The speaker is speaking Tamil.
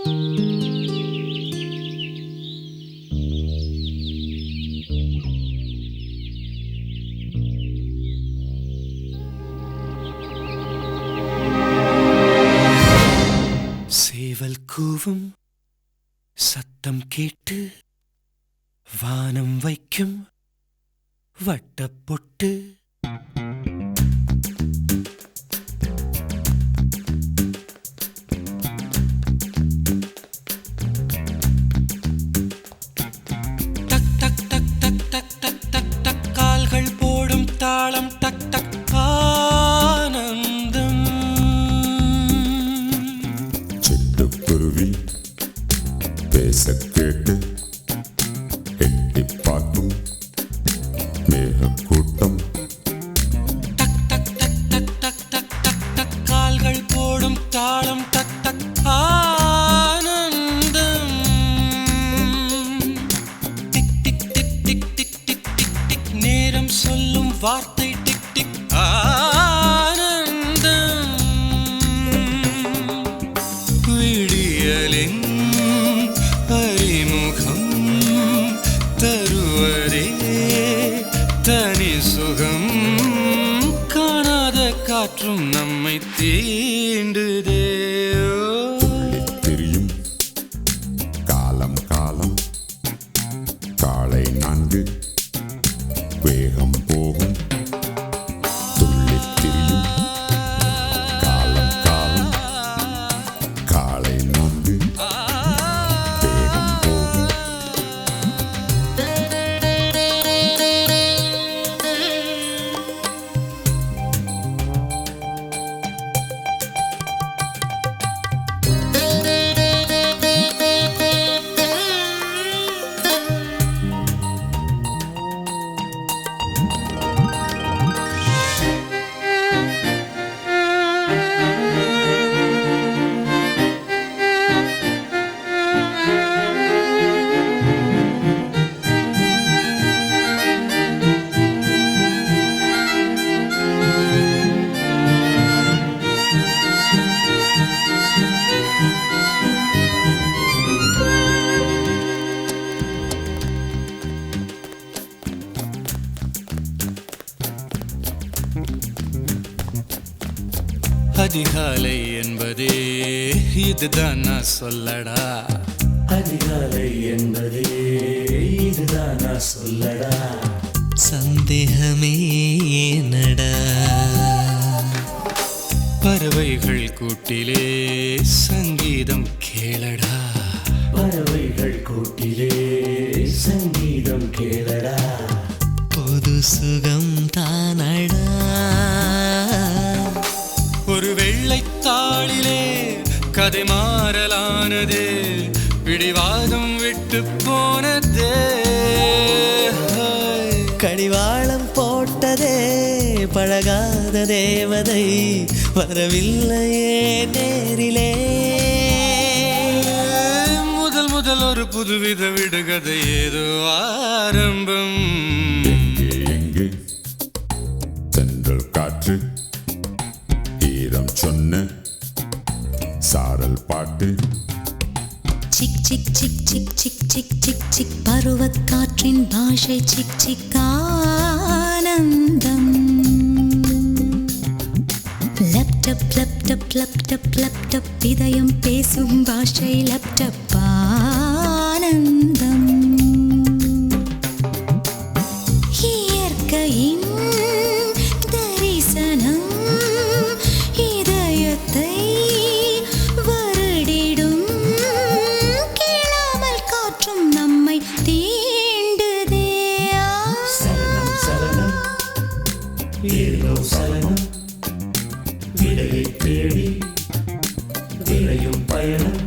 சேவல் கூவும் சத்தம் கேட்டு வானம் வைக்கும் வட்டப்பொட்டு டக் டக் டக் டக் டக் டக் டக் டக் கால்கள் போடும் தாளம் டக் டக் ஆனந்தம் சிட்டுக்குருவி பேச கேட்டு எட்டி பார்க்கும் மேகக்கூட்டம் டக் டக் டக் டக் டக் டக் டக் டக் கால்கள் போடும் தாளம் டக் டக் ஆனந்தம் டிக் டிக் டிக் டிக் டிக் டிக் டிக் டிக் நேரம் சொல்லும் வார்த்தை டிக் டிக் ஆனந்தம் விடியலின் அறிமுகம் தருவரே தனி சுகம் காணாத காற்றும் நம்மை தீண்டுதே துள்ளித் திரியும் காலம் காலம் காலை 4 வேகம் போகும் துள்ளித் திரியும் காலம் காலம் காலை 4 வேகம் போகும் அதிகாலை என்பதே இதுதான் நான் சொல்லடா அதிகாலை என்பதே இதுதான் நான் சொல்லடா சந்தேகமே ஏனடா பறவைகள் கூட்டிலே சங்கீதம் கேளடா பறவைகள் கூட்டிலே சங்கீதம் கேளடா பொது சுகம் தானடா ஒரு வெள்ளைத்தாளிலே கதை மாறலானதே பிடிவாதம் விட்டு போனதே கடிவாளம் போட்டதே பழகாத தேவதை வரவில்லையே நேரிலே முதல் முதல் ஒரு புதுவித விடுகதை ஏதோ ஆரம்பம் எங்கே தென்றல் காற்று ஈரம் சொன்ன சாரல் பாட்டு சிக் சிக் சிக் சிக் சிக் சிக் சிக் சிக் பருவக் காற்றின் பாஷை சிக் சிக் ஆனந்தம் லேப்டாப் லேப்டாப் லேப்டாப் லேப்டாப் இதயம் பேசும் பாஷை லேப்டாப் ஆனந்தம் இயற்கையின் தரிசனம் இதயத்தை வருடிடும் கேளாமல் காற்றும் நம்மை தீண்டுதே சலனம் சலனம் ஏதோ சலனம் விடையை தேடி விளையும் பயணம்